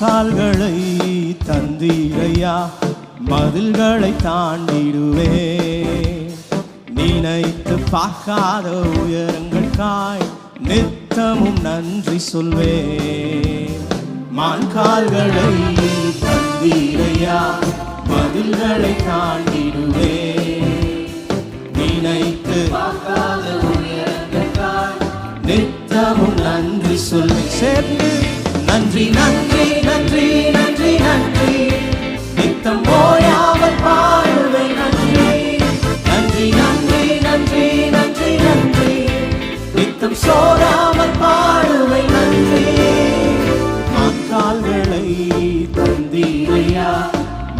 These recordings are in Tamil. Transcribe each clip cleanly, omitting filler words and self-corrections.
மான்கால்களை தந்தீரையா, மதில்களை தாண்டிடுவே. நினைத்து பார்க்காத உயரங்களுக்காய் நித்தமும் நன்றி சொல்வே. மான்கால்களை தந்தீரையா, மதில்களை தாண்டிடுவே. நினைத்து பார்க்காத உயரங்களுக்காய் நித்தமும் நன்றி சொல்வே. சேர்ந்து நன்றி நன்றி நன்றி நன்றி நன்றி, நித்தம் ஓயாமல் பாடுவே. நன்றி நன்றி நன்றி நன்றி நன்றி நன்றி, நித்தம் சோராமல் பாடுவே. நன்றி. மான்கால்களை தந்தீரையா,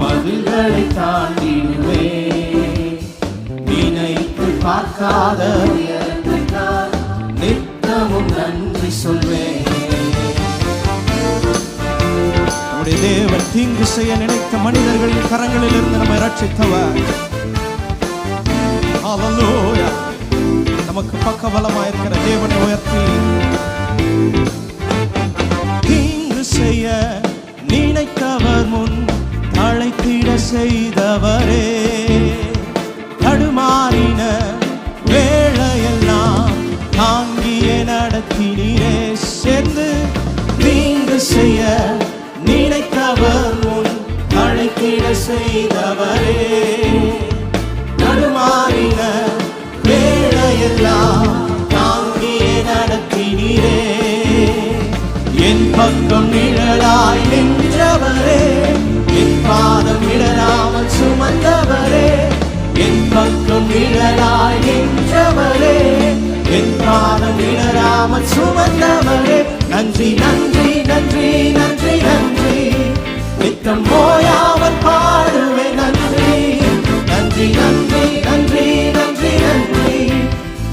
மதில்களை தாண்டிடுவே. நினைத்து பார்க்காத நித்தமும் நன்றி சொல்வே. நம்முடைய தேவன் தீங்கு செய்ய நினைத்த மனிதர்களின் கரங்களில் இருந்து நம்மை ரட்சித்தவர். ஹல்லேலூயா. நமக்கு பக்கபலமாயிருக்கிற தேவனை உயர்த்தி தீங்கு செய்ய நினைத்தவர் முன் அழைத்திட செய்தவரே. தடுமாறின வேளையெல்லாம் தாங்கியே நடத்தினீரே. சேர்ந்து தீங்கு செய்ய நினைத்தவர் முன் அழைத்திட செய்தவரே. நடுமாறின வேளையெல்லாம் தாங்கியே நடத்தினீரே. என் பக்கம் நிழலாய் நின்றவரே, என் பாதம் இடராமல் சுமந்தவரே. என் பக்கம் நிழலாய் நின்றவரே, என் பாதம் இடராமல் சுமந்தவரே. நன்றி நன்றி நன்றி நன்றி நன்றி, நித்தம் ஓயாமல் பாடுவே. நன்றி நன்றி நன்றி நன்றி நன்றி நன்றி,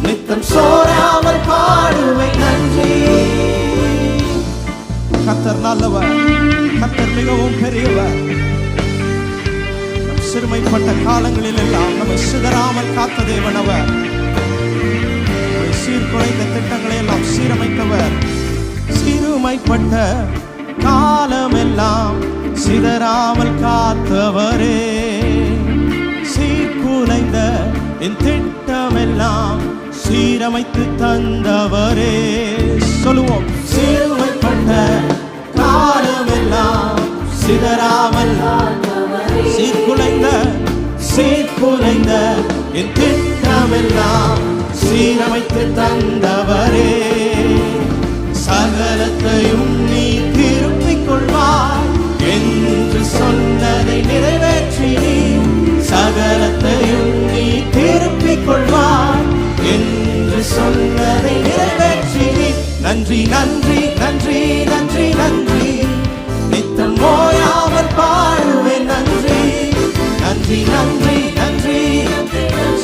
நித்தம் சோராமல் பாடுவே. நன்றி. கர்த்தர் நல்லவர், கர்த்தர் மிகவும் பெரியவர். நம் சிறுமைப்பட்ட காலங்களில் எல்லாம் நம்மை சிதறாமல் காத்த தேவன் அவர். சீர்குலைந்த திட்டங்களை எல்லாம் சீரமைத்தவர். சிறுமைப்பட்ட காலமெல்லாம் சிதறாமல் காத்தவரே. சீர்குலைந்த என் திட்டமெல்லாம் சீரமைத்து தந்தவரே. சொல்லுவோம். சிறுமைப்பட்ட காலமெல்லாம் சிதறாமல், சீர்குலைந்த என் திட்டமெல்லாம் சீரமைத்து தந்தவரே. சகலத்தையும் நீ திருப்பிக் கொள்வாய் என்று சொன்னதை நிறைவேற்றி. சகலத்தையும் நீ திருப்பிக் கொள்வாய் என்று சொன்னதை நிறைவேற்றி. நன்றி நன்றி நன்றி நன்றி நன்றி, நித்தம் ஓயாமல் பாடுவே. நன்றி நன்றி நன்றி நன்றி,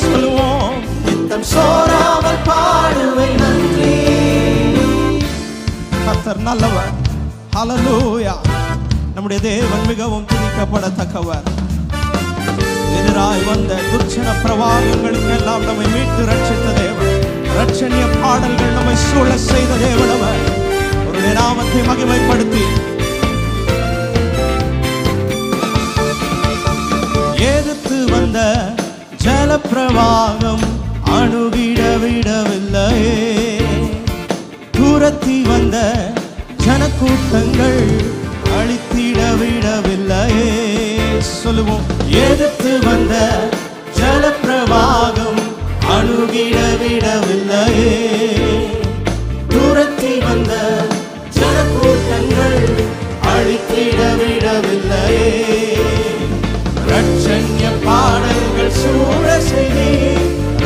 சொல்லுவோம். நித்தம் சோராமல் பாடுவே. நன்றி. கர்த்தர் நல்லவர். ஹல்லேலூயா. நம்முடைய தேவன் மிகவும் துதிக்கப்படத்தக்கவர். எதிராய் வந்த துர்ச்சன பிரவாகங்களுக்கு எல்லாம் நம்மை மீட்டு ரட்சித்த தேவன். ரட்சணிய பாடல்கள் நம்மை சூழ செய்த தேவன் அவர். அவருடைய நாமத்தை மகிமைப்படுத்தி எதிர்த்து வந்த ஜலப்பிரவாகம் அணுகிட விடவில்லையே. துரத்தி வந்த ஜனக்கூட்டங்கள் அழித்திட விடவில்லையே. சொல்லுவோம். எதிர்த்து வந்த ஜலப்பிரவாகம் அணுகிட விடவில்லையே. துரத்தி வந்த ஜனக்கூட்டங்கள் அழித்திட விடவில்லையே. ரட்சண்ய பாடல்கள் சூழ செய்தி,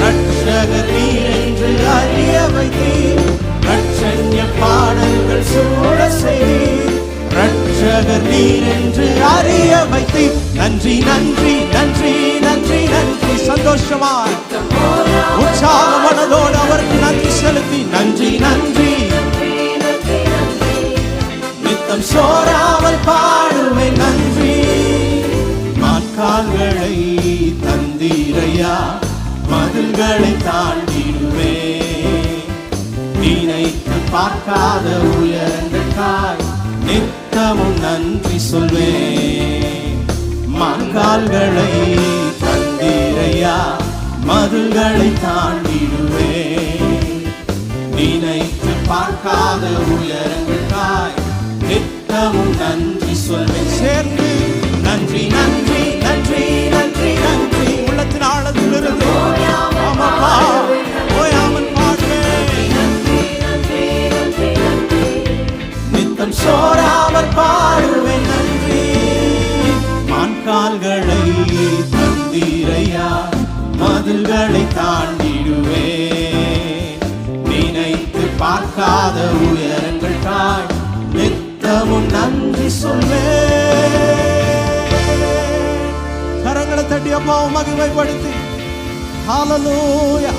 ரட்சகர் நீர் என்று அறிய வைத்தீர். ரட்சண்ய பாடல்கள் சூழ செய்தி, ரட்சகர் நீர் என்று அறிய வைத்தீர். நன்றி நன்றி நன்றி நன்றி நன்றி. சந்தோஷமாய் உற்சாக மனதோடு அவருக்கு நன்றி செலுத்தி நன்றி நன்றி, நித்தம் சோராமல் பாடுவே. நன்றி. மான்கால்களை தந்தீரையா, மதில்களை தாண்டிடுவே. நினைத்து பார்க்காத உயர்ந்த காய் நித்தமும் நன்றி சொல்வேன். மங்கால்களை தந்தீரையா, மதில்களை தாண்டிடுவேன். நினைத்து பார்க்காத உயரங்களுக்காய் நித்தமும் நன்றி சொல்வேன். சேர்ந்து நன்றி நன்றி நன்றி நன்றி நன்றி உள்ளத்தின் ஆழத்திலிருந்து ஆமாப்பா ஓயாமல் பாடுவேன். நித்தம் சோராமல் பாடுவேன் நன்றி. மான்கால்களை தந்தீரையா, மதில்களை தாண்டிடுவேன். நினைத்து பார்க்காத உயரங்களுக்காய் நித்தமும் நன்றி சொல்வேன். கரங்களை தட்டி அம்மாவை மகிமைப்படுத்தி ஹல்லேலூயா.